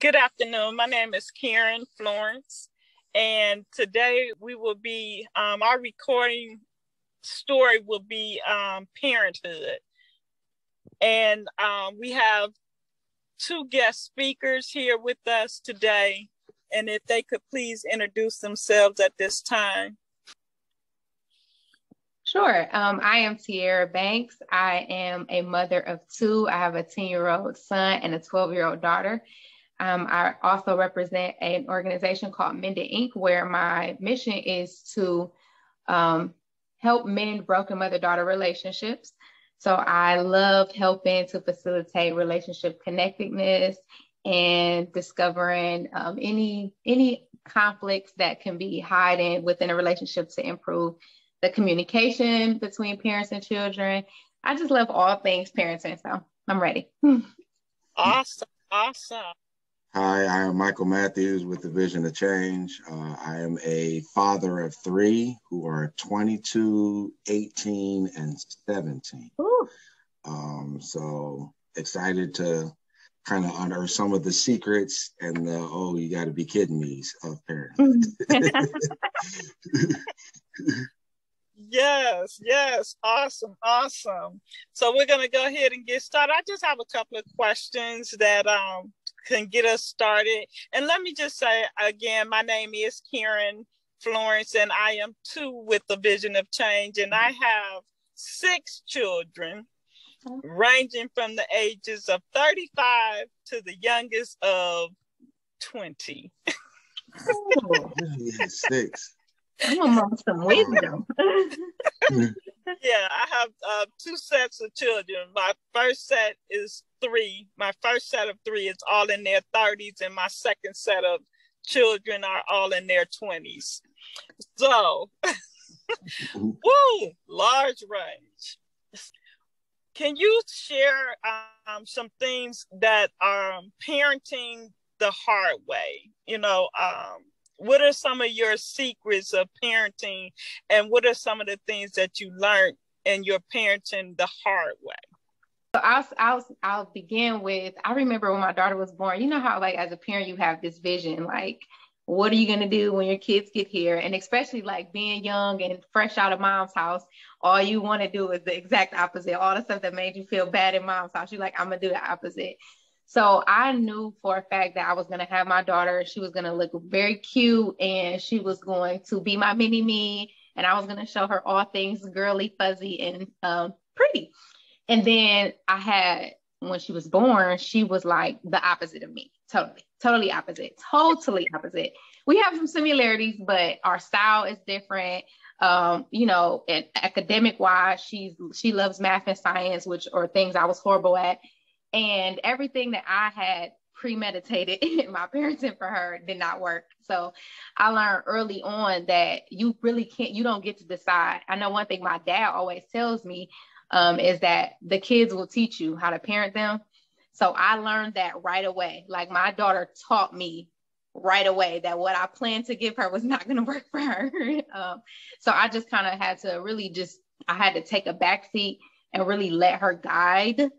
Good afternoon. My name is Karen Florence, and today we will be, our recording story will be parenthood. And we have two guest speakers here with us today, and if they could please introduce themselves at this time. Sure. I am Tierra Banks. I am a mother of two. I have a 10-year-old son and a 12-year-old daughter. I also represent an organization called Mended Inc., where my mission is to help mend broken mother-daughter relationships. So I love helping to facilitate relationship connectedness and discovering any conflicts that can be hiding within a relationship to improve the communication between parents and children. I just love all things parenting, so I'm ready. Awesome. Hi, I am Michael Matthews with the Vision of Change. I am a father of three who are 22, 18, and 17. So excited to kind of unearth some of the secrets and the, oh, you got to be kidding me of parenting. Yes. Awesome. So we're going to go ahead and get started. I just have a couple of questions that can get us started. And let me just say again, my name is Karen Florence, and I am two with the Vision of Change. And I have 6 children ranging from the ages of 35 to the youngest of 20. Oh, yeah, 6. I'm amongst some wisdom. Yeah, I have 2 sets of children. My first set is 3. My first set of 3 is all in their 30s, and my second set of children are all in their 20s. So, woo, large range. Can you share some things that are parenting the hard way? What are some of your secrets of parenting, and what are some of the things that you learned in your parenting the hard way? So I'll begin with, I remember when my daughter was born, you know how like as a parent you have this vision, like what are you going to do when your kids get here? And especially like being young and fresh out of mom's house, all you want to do is the exact opposite. All the stuff that made you feel bad in mom's house, you're like, I'm going to do the opposite. So I knew for a fact that I was going to have my daughter. She was going to look very cute, and she was going to be my mini me. And I was going to show her all things girly, fuzzy, and pretty. And then when she was born, she was like the opposite of me. Totally opposite. We have some similarities, but our style is different. And academic wise, she loves math and science, which are things I was horrible at. And everything that I had premeditated in my parenting for her did not work. So I learned early on that you don't get to decide. I know one thing my dad always tells me is that the kids will teach you how to parent them. So I learned that right away. Like my daughter taught me right away that what I planned to give her was not going to work for her. So I just kind of had to I had to take a back seat and really let her guide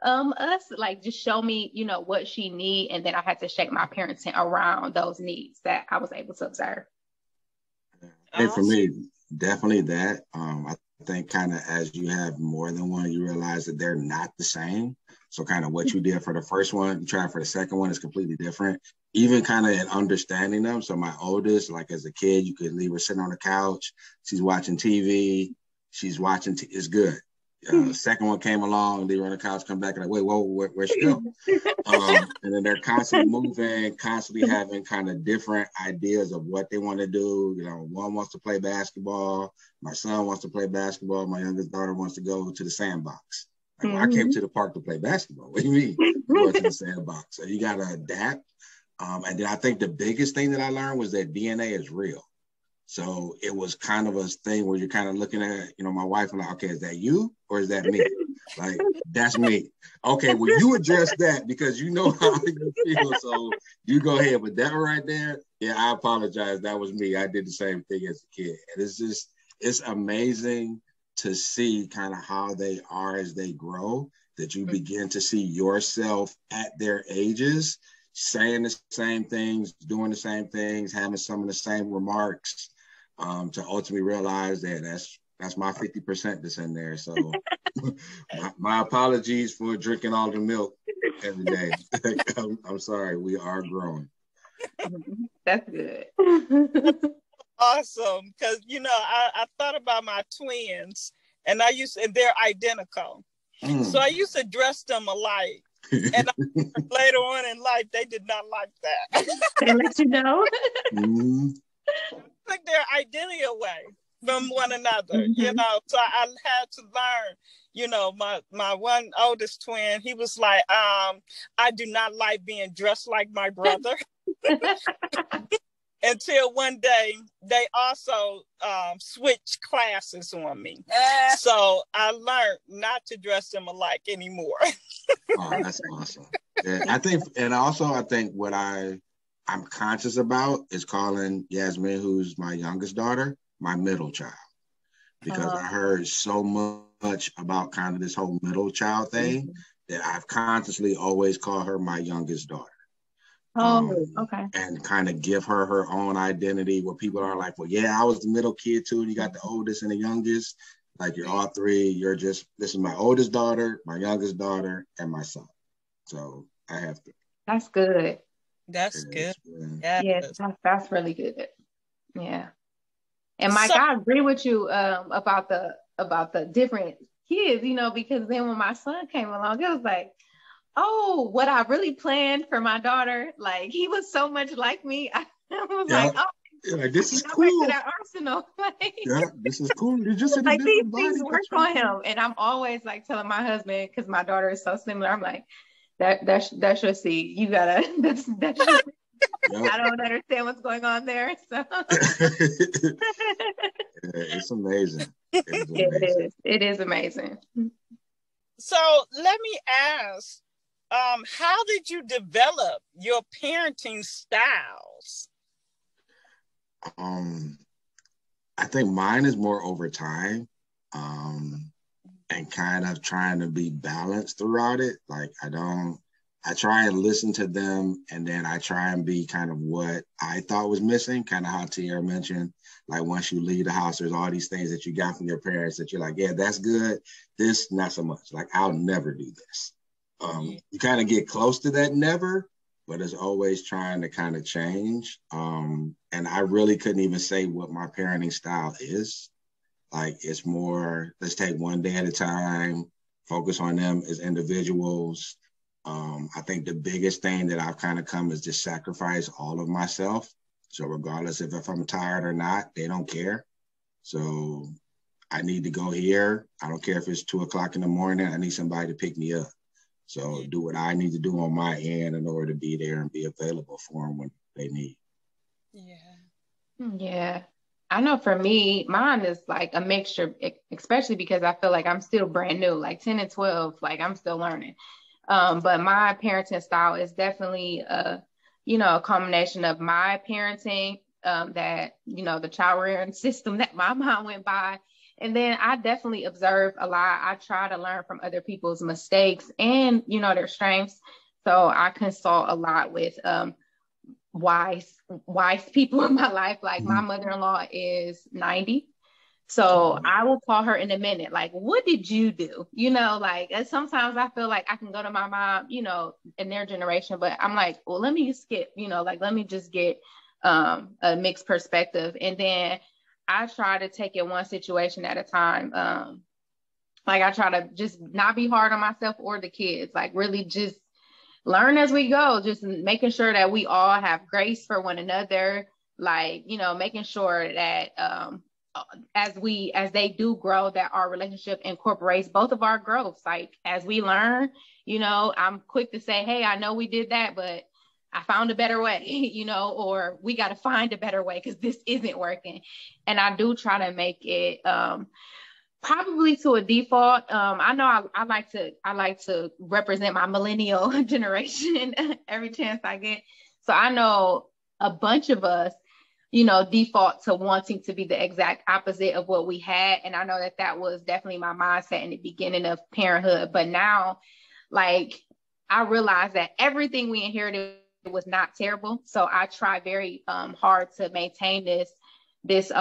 us, like just show me, what she need. And then I had to shape my parenting around those needs that I was able to observe. And for me, definitely that. I think kind of as you have more than one, you realize that they're not the same. So kind of what you did for the first one, you try for the second one is completely different. Even kind of in understanding them. So my oldest, like as a kid, you could leave her sitting on the couch. She's watching TV. It's good. Second one came along, they were on the couch, come back and like, wait, whoa, where'd she go? And then they're constantly moving, constantly having kind of different ideas of what they want to do. One wants to play basketball. My son wants to play basketball. My youngest daughter wants to go to the sandbox. Like, I came to the park to play basketball. What do you mean? Go to the sandbox. So you got to adapt. And then I think the biggest thing that I learned was that DNA is real. So it was kind of a thing where you're kind of looking at, my wife and like, okay, is that you or is that me? Like, that's me. Okay, well, you address that because you know how you feel. So you go ahead. But that right there, yeah, I apologize. That was me. I did the same thing as a kid. And it's amazing to see kind of how they are as they grow, that you begin to see yourself at their ages. saying the same things, doing the same things, having some of the same remarks, to ultimately realize that that's my 50% that's in there. So my apologies for drinking all the milk every day. I'm sorry, we are growing. That's good. Awesome, because I thought about my twins, and they're identical. So I used to dress them alike, and later on in life they did not like that. They let you know. Like they're identity away from one another, So I had to learn. My one oldest twin, he was like, I do not like being dressed like my brother. Until one day they also switched classes on me. So I learned not to dress them alike anymore. Oh, that's awesome. Yeah, I think what I'm conscious about is calling Yasmin, who's my youngest daughter, my middle child. Because I heard so much about kind of this whole middle child thing that I've consciously always called her my youngest daughter. Okay. And kind of give her her own identity where people are like, well, yeah, I was the middle kid too. And you got the oldest and the youngest. Like you're all three. This is my oldest daughter, my youngest daughter, and my son. So I have to. That's good. That's good. Yeah, that's really good. Yeah. And Mike, I agree with you about the different kids, because then when my son came along, it was like, oh, what I really planned for my daughter, like he was so much like me. I was like, oh, like this is cool. Back to that arsenal. This is cool. You're just in like these things work on him, and I'm always like telling my husband, because my daughter is so similar. I'm like, that's your seed. You gotta. That's your seed. I don't understand what's going on there. So it's amazing. It is amazing. So let me ask, how did you develop your parenting styles? I think mine is more over time, and kind of trying to be balanced throughout it. Like I try and listen to them, and then I try and be kind of what I thought was missing, kind of how Tiara mentioned, like once you leave the house, there's all these things that you got from your parents that you're like, yeah, that's good. This, not so much. Like, I'll never do this. You kind of get close to that never, but it's always trying to kind of change. And I really couldn't even say what my parenting style is. Like, it's more, let's take one day at a time, focus on them as individuals. I think the biggest thing that I've kind of come is just sacrifice all of myself. So regardless if I'm tired or not, they don't care. So I need to go here. I don't care if it's 2:00 in the morning. I need somebody to pick me up. So do what I need to do on my end in order to be there and be available for them when they need. Yeah. I know for me, mine is like a mixture, especially because I feel like I'm still brand new, like 10 and 12, like I'm still learning. But my parenting style is definitely a combination of my parenting, that, the child rearing system that my mom went by. And then I definitely observe a lot. I try to learn from other people's mistakes and, their strengths. So I consult a lot with wise people in my life. Like my mother-in-law is 90. So I will call her in a minute. Like, what did you do? And sometimes I feel like I can go to my mom, in their generation, but I'm like, well, let me skip, let me just get a mixed perspective. And then I try to take it one situation at a time. Like I try to just not be hard on myself or the kids, like really just learn as we go, just making sure that we all have grace for one another. Like, making sure that, as they do grow, that our relationship incorporates both of our growths. Like as we learn, I'm quick to say, hey, I know we did that, but I found a better way, or we got to find a better way because this isn't working. And I do try to make it probably to a default. I know I like to represent my millennial generation every chance I get. So I know a bunch of us, default to wanting to be the exact opposite of what we had. And I know that was definitely my mindset in the beginning of parenthood. But now, like, I realize that everything we inherited was not terrible. So I try very hard to maintain this this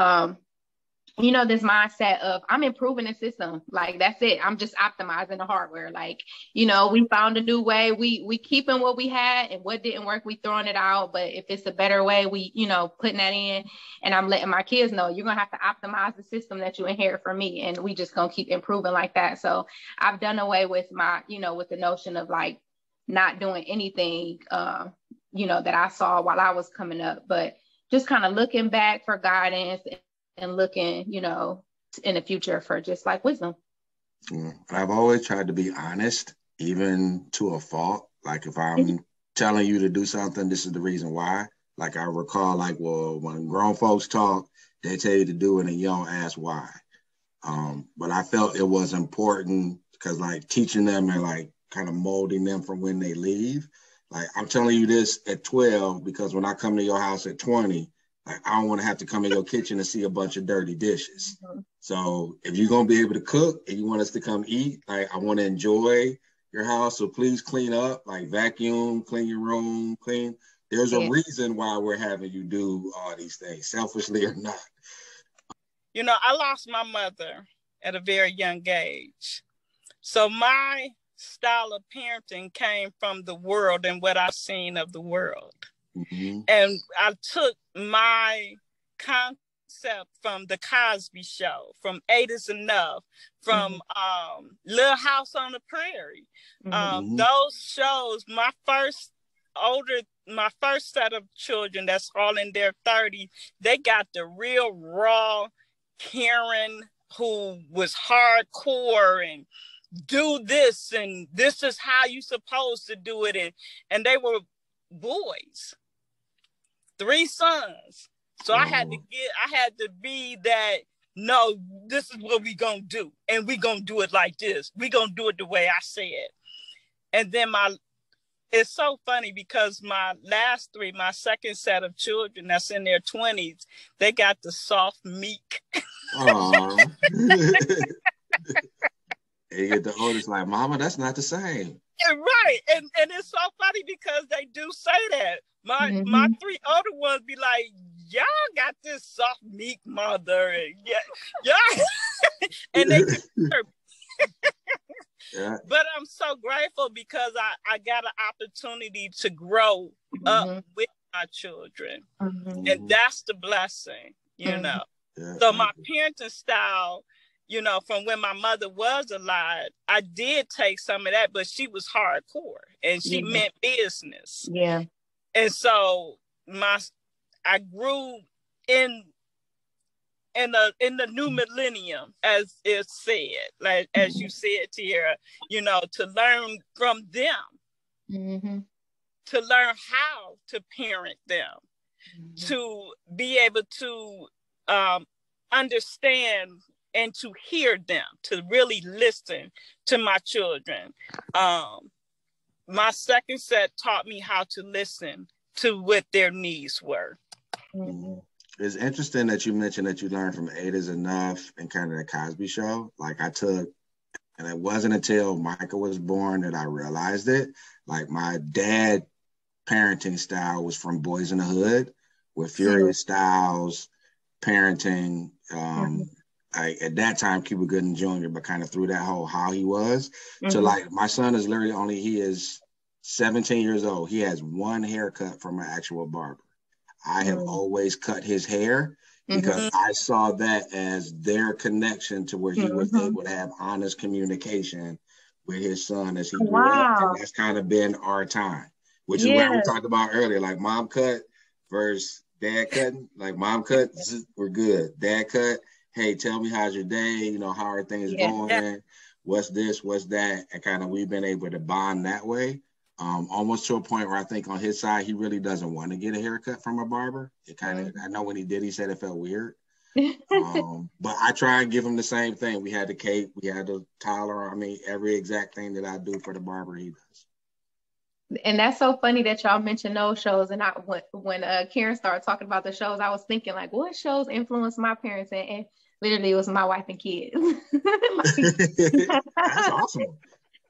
mindset of I'm improving the system. Like, that's it. I'm just optimizing the hardware. Like, we found a new way. We keeping what we had, and what didn't work, we throwing it out. But if it's a better way, we, putting that in. And I'm letting my kids know, you're going to have to optimize the system that you inherit from me. And we just going to keep improving like that. So I've done away with my, with the notion of like not doing anything, that I saw while I was coming up, but just kind of looking back for guidance and looking, in the future for just like wisdom. I've always tried to be honest, even to a fault. Like, if I'm telling you to do something, this is the reason why. Like, I recall, like, well, when grown folks talk, they tell you to do it and you don't ask why. But I felt it was important because, like, teaching them and like kind of molding them from when they leave. Like, I'm telling you this at 12 because when I come to your house at 20, like, I don't want to have to come in your kitchen and see a bunch of dirty dishes. Mm-hmm. So if you're going to be able to cook and you want us to come eat, like, I want to enjoy your house. So please clean up, like vacuum, clean your room, clean. There's a reason why we're having you do all these things, selfishly or not. I lost my mother at a very young age. So my style of parenting came from the world and what I've seen of the world. Mm-hmm. And I took my concept from The Cosby Show, from Eight is Enough, from Little House on the Prairie. Mm-hmm. Those shows, my first set of children that's all in their 30s, they got the real raw Karen who was hardcore and do this and this is how you supposed to do it, and they were boys, 3 sons. So I had to be that, no, this is what we gonna do, and we gonna do it like this. We gonna do it the way I say it. And then it's so funny because my last 3, my second set of children that's in their 20s, they got the soft, meek. You get the oldest like, Mama, that's not the same. Right. And it's so funny because they do say that. My 3 older ones be like, y'all got this soft, meek mother. And yeah. And they yeah. But I'm so grateful because I got an opportunity to grow up with my children. Mm-hmm. And that's the blessing, Yeah. So my parenting style, from when my mother was alive, I did take some of that, but she was hardcore and she meant business. Yeah. And so I grew in the new millennium, as it's said, like as you said, Tiara, to learn from them, to learn how to parent them, to be able to understand and to hear them, to really listen to my children. My second set taught me how to listen to what their needs were. Mm-hmm. It's interesting that you mentioned that you learned from Eight is Enough and kind of the Cosby Show. Like, and it wasn't until Michael was born that I realized it. Like, my dad parenting style was from Boys in the Hood with Furious Styles parenting. At that time, Cuba Gooding Jr., but kind of through that whole how he was. So, like, my son is literally he is 17 years old. He has one haircut from an actual barber. I have always cut his hair because I saw that as their connection to where he was able to have honest communication with his son as he grew up. And that's kind of been our time, which is what we talked about earlier, like mom cut versus dad cutting. Like, mom cut, we're good. Dad cut, hey, tell me how's your day? How are things going? Yeah. What's this? What's that? And kind of we've been able to bond that way. Almost to a point where I think on his side, he really doesn't want to get a haircut from a barber. It kind of, I know when he did, he said it felt weird. But I try and give him the same thing. We had the cape, we had the collar. I mean, every exact thing that I do for the barber, he does. And that's so funny that y'all mentioned those shows. And when Karen started talking about the shows, I was thinking, like, what shows influenced my parents? And literally, it was My Wife and Kids. That's awesome.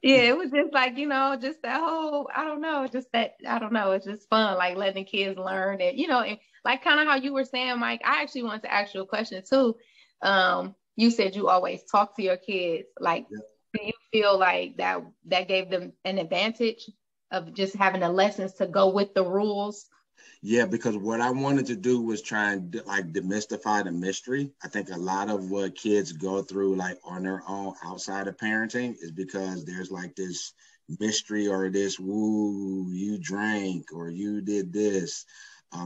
Yeah, it was just like, just that whole, I don't know, just that, I don't know, it's just fun, like letting the kids learn and, and like kind of how you were saying, Mike, I actually wanted to ask you a question too. You said you always talk to your kids. Like, Yeah. do you feel like that gave them an advantage of just having the lessons to go with the rules? Yeah, because what I wanted to do was try and like demystify the mystery. I think a lot of what kids go through like on their own outside of parenting is because there's like this mystery or this woo, you drank or you did this.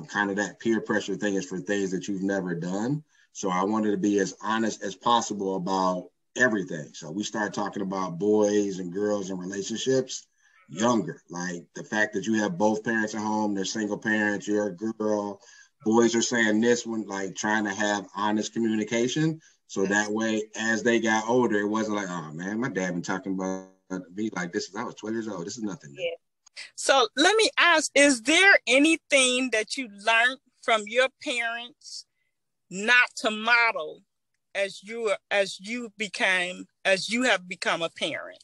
Kind of that peer pressure thing is for things that you've never done. So I wanted to be as honest as possible about everything. So we start talking about boys and girls and relationships younger. Like the fact that you have both parents at home, they're single parents, you're a girl, boys are saying this one, like trying to have honest communication. So that way, as they got older, it wasn't like, oh man, my dad been talking about me like this since I was 12 years old. This is nothing new. Yeah. So let me ask, is there anything that you learned from your parents not to model as you have become a parent?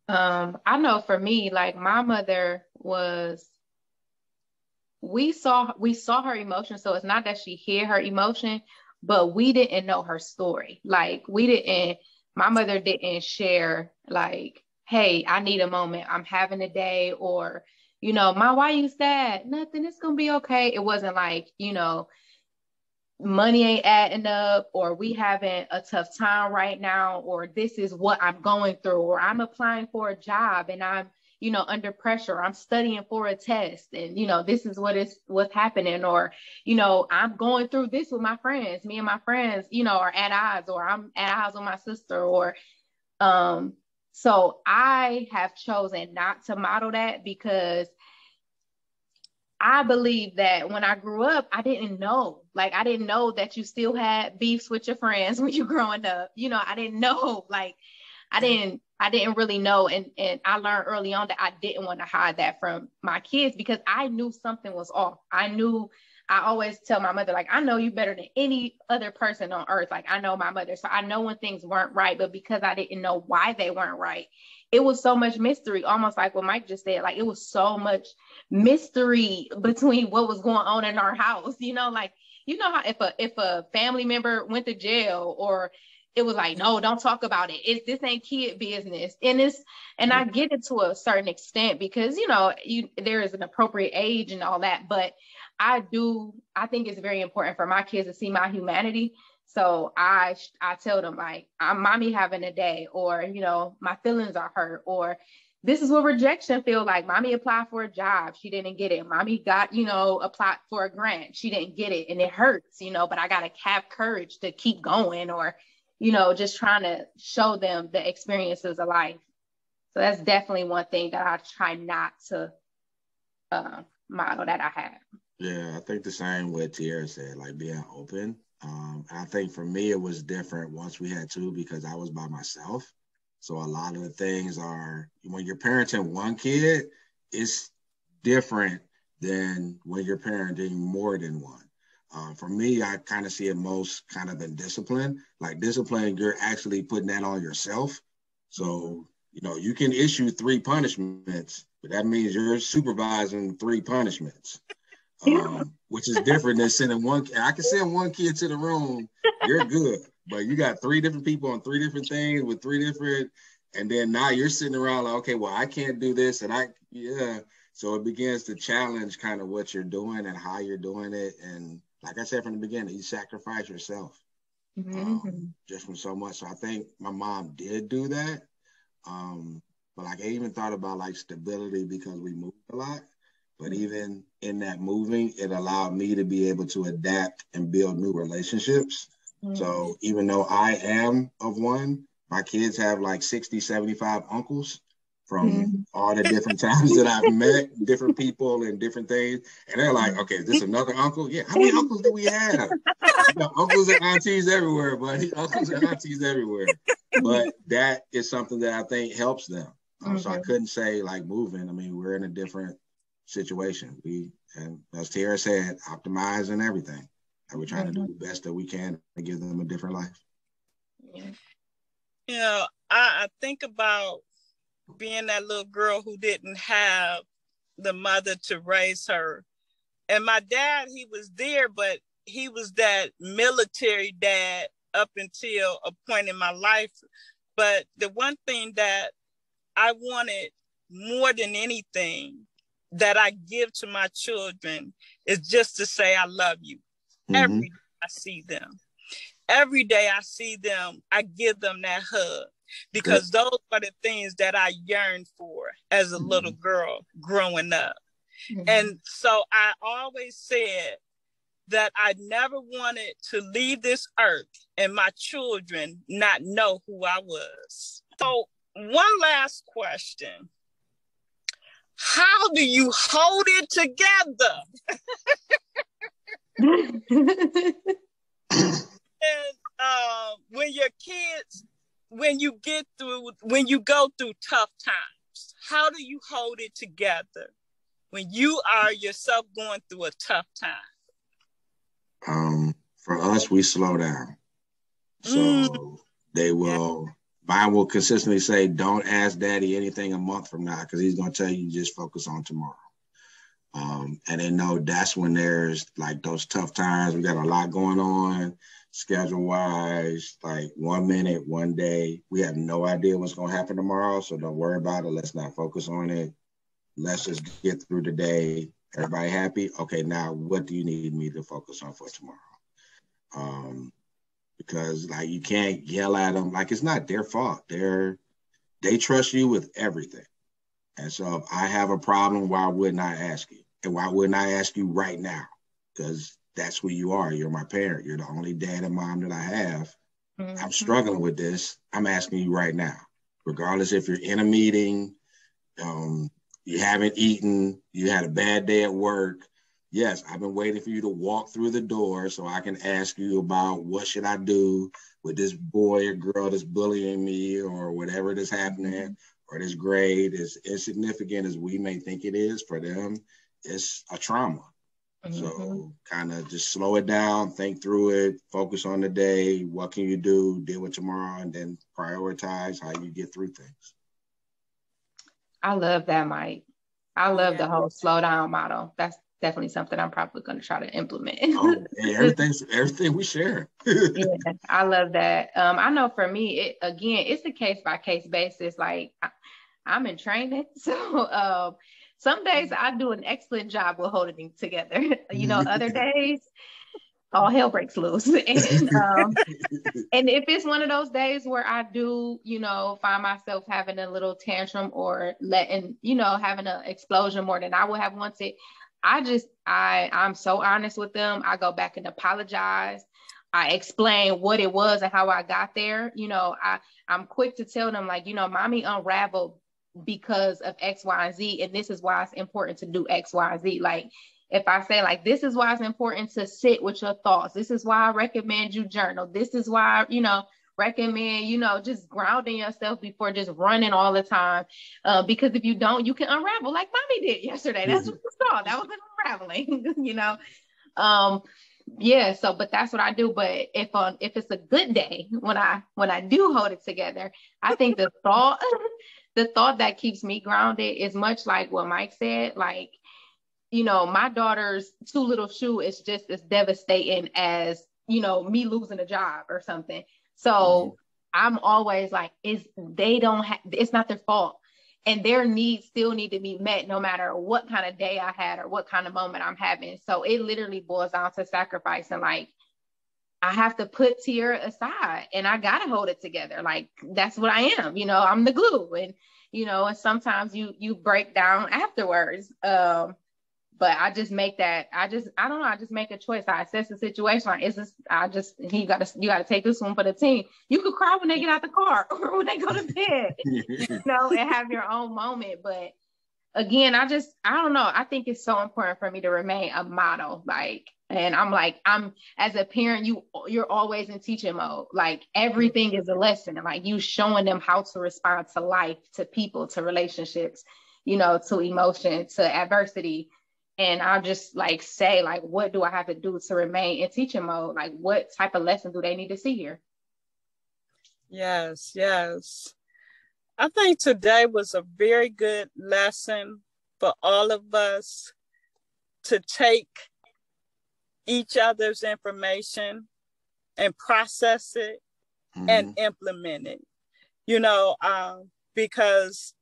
I know for me, like my mother we saw her emotion. So it's not that she hid her emotion, but we didn't know her story. Like my mother didn't share like, hey, I need a moment. I'm having a day, or, why you sad? Nothing, it's going to be okay. It wasn't like, money ain't adding up, or we having a tough time right now, or this is what I'm going through, or I'm applying for a job and I'm, under pressure, I'm studying for a test and, this is what's happening, or, I'm going through this with my friends, me and my friends, are at odds, or I'm at odds with my sister, or, so I have chosen not to model that because I believe that when I grew up, I didn't know that you still had beefs with your friends when you're growing up. I didn't know, like, I didn't really know. And I learned early on that I didn't want to hide that from my kids because I knew something was off. I always tell my mother, like, I know you better than any other person on earth. Like, I know my mother. So I know when things weren't right, but because I didn't know why they weren't right, it was so much mystery, almost like what Mike just said. Like, it was so much mystery between what was going on in our house. Like, how if a family member went to jail, or it was like, no, don't talk about it. This ain't kid business. And I get it to a certain extent because, there is an appropriate age and all that. But I think it's very important for my kids to see my humanity. So I tell them, like, I'm mommy having a day, or, my feelings are hurt, or this is what rejection feels like. Mommy applied for a job. She didn't get it. Mommy got, applied for a grant. She didn't get it. And it hurts, but I got to have courage to keep going, or, just trying to show them the experiences of life. So that's definitely one thing that I try not to model that I have. Yeah, I think the same way Tierra said, like being open. I think for me, it was different once we had two because I was by myself. So a lot of the things are, when you're parenting one kid, it's different than when you're parenting more than one. For me, I kind of see it most kind of in discipline. Like discipline, you're actually putting that on yourself. So, you can issue 3 punishments, but that means you're supervising 3 punishments. Which is different than sending one. I can send one kid to the room, you're good, but you got 3 different people on 3 different things with 3 different, and then now you're sitting around like, okay, well, I can't do this, and so it begins to challenge kind of what you're doing and how you're doing it, and like I said from the beginning, you sacrifice yourself just from so much. So I think my mom did do that, but like I even thought about like stability because we moved a lot. But even in that moving, it allowed me to be able to adapt and build new relationships. Mm-hmm. So even though I am of one, my kids have like 60, 75 uncles from all the different times that I've met different people and different things. And they're like, okay, is this another uncle? Yeah. How many uncles do we have? Uncles and aunties everywhere, buddy. Uncles and aunties everywhere. But that is something that I think helps them. So I couldn't say like moving. I mean, we're in a different situation. And as Tierra said, optimize and everything. And we're trying to do the best that we can to give them a different life. Yeah. You know, I think about being that little girl who didn't have the mother to raise her. And my dad, he was there, but he was that military dad up until a point in my life. But the one thing that I wanted more than anything that I give to my children is just to say, I love you. Every day I see them. Every day I see them, I give them that hug, because those are the things that I yearned for as a little girl growing up. And so I always said that I never wanted to leave this earth and my children not know who I was. So one last question. How do you hold it together? And when your kids, when you go through tough times, how do you hold it together when you are yourself going through a tough time? For us, we slow down. So mine will consistently say, don't ask daddy anything a month from now, because he's going to tell you just focus on tomorrow. And they know that's when there's like those tough times. We got a lot going on schedule wise, like 1 minute, 1 day. We have no idea what's going to happen tomorrow. So don't worry about it. Let's not focus on it. Let's just get through the day. Everybody happy? Okay, now what do you need me to focus on for tomorrow? Because like you can't yell at them. Like it's not their fault. They trust you with everything. And so if I have a problem, why wouldn't I ask you? And why wouldn't I ask you right now? Because that's who you are. You're my parent. You're the only dad and mom that I have. I'm struggling with this. I'm asking you right now, regardless if you're in a meeting, you haven't eaten, you had a bad day at work. Yes, I've been waiting for you to walk through the door so I can ask you about what should I do with this boy or girl that's bullying me or whatever that's happening, or this grade. As insignificant as we may think it is, for them, it's a trauma. So kind of just slow it down, think through it, focus on the day. What can you do? Deal with tomorrow, and then prioritize how you get through things. I love that, Mike. I love the whole slow down model. That's definitely something I'm probably going to try to implement. Everything we share. Yeah, I love that. I know for me, it's a case by case basis. Like I'm in training, so some days I do an excellent job with holding it together. Other days, all hell breaks loose. And if it's one of those days where I do, find myself having a little tantrum or having an explosion more than I would have wanted, I'm so honest with them. I go back and apologize. I explain what it was and how I got there. I'm quick to tell them, like, mommy unraveled because of X, Y, and Z. And this is why it's important to do X, Y, and Z. Like, if I say, like, this is why it's important to sit with your thoughts. This is why I recommend you journal. This is why, recommend, just grounding yourself before just running all the time. Because if you don't, you can unravel like mommy did yesterday. That's what you saw. That was an unraveling, but that's what I do. But if it's a good day, when I do hold it together, I think the thought that keeps me grounded is much like what Mike said. Like, my daughter's too little shoe is just as devastating as, me losing a job or something. So I'm always like, it's not their fault. And their needs still need to be met no matter what kind of day I had or what kind of moment I'm having. So it literally boils down to sacrifice. And like, I have to put Tiara aside and I got to hold it together. Like, that's what I am. I'm the glue. And, and sometimes you break down afterwards. But I just make I just make a choice. I assess the situation. Like, you gotta take this one for the team. You could cry when they get out the car or when they go to bed, and have your own moment. But again, I don't know. I think it's so important for me to remain a model. Like, and I'm as a parent, you're always in teaching mode. Like, everything is a lesson. And like, you showing them how to respond to life, to people, to relationships, to emotion, to adversity. And I'll just like say, like, what do I have to do to remain in teaching mode? Like, what type of lesson do they need to see here? Yes, yes. I think today was a very good lesson for all of us to take each other's information and process it and implement it, because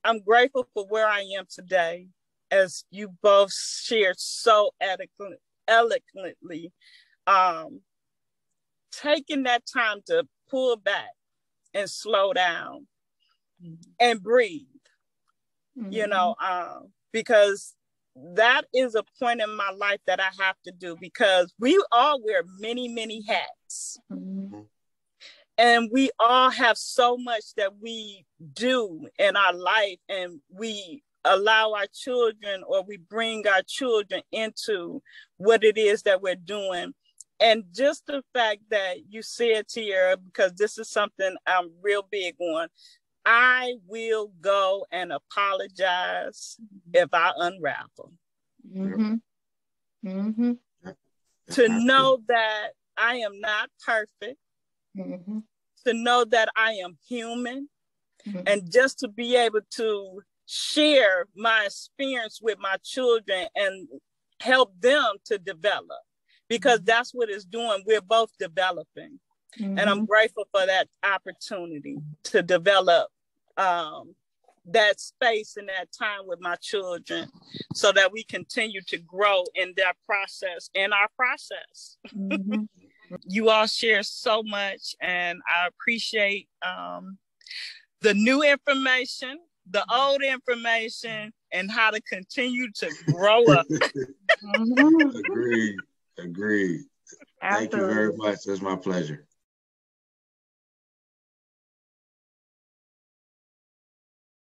I'm grateful for where I am today, as you both shared so eloquently, taking that time to pull back and slow down and breathe, because that is a point in my life that I have to do, because we all wear many, many hats. And we all have so much that we do in our life, and we allow our children, or we bring our children into what it is that we're doing. And just the fact that you said, Tiara, because this is something I'm real big on, I will go and apologize if I unravel. To know that I am not perfect, to know that I am human, and just to be able to share my experience with my children and help them to develop, because that's what it's doing. We're both developing. And I'm grateful for that opportunity to develop that space and that time with my children, so that we continue to grow in that process, in our process. You all share so much, and I appreciate the new information, the old information, and how to continue to grow up. Agreed. Thank you very much. It's my pleasure.